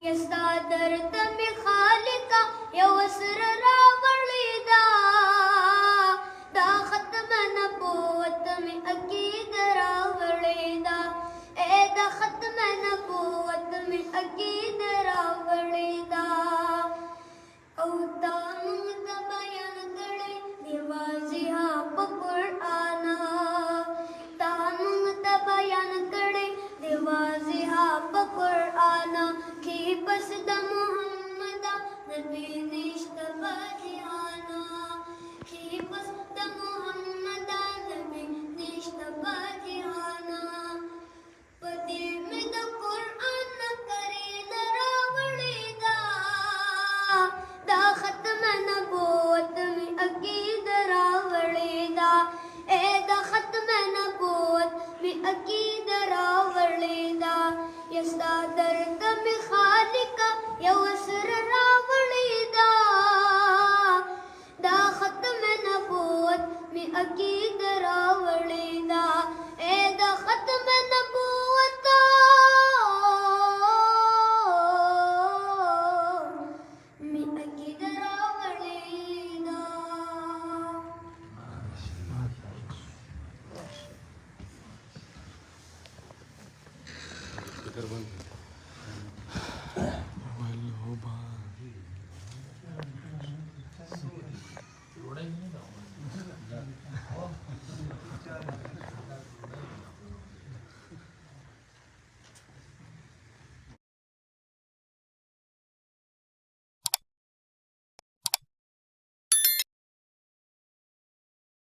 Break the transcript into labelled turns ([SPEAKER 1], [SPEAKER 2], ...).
[SPEAKER 1] يستادرت بخالقا يوسر راوليدا دا ختم نبوت में अकीद रावलेदा ए दा ختم नबूवत में अकीद रावलेदा औता मुंग बयान करे दिवाजिहा कुराना ता मुंग बयान करे दिवाजिहा कुराना की बस द मुहम्मदा नबी निश्तबा जिहाना की बस द मुहम्मदा नबी निश्तबा जिहाना पति में द कुरान करे दरावलेदा दा ختم नबूवत में अकीद रावलेदा ए दा ختم नबूवत में अकीद रावलेदा يستادرت بخالقا يوسر راوليدا دا ختم نبوت में अकीद रावलेदा ए दा ختم नबूवत में अकीद रावलेदा
[SPEAKER 2] स्पीकर बंद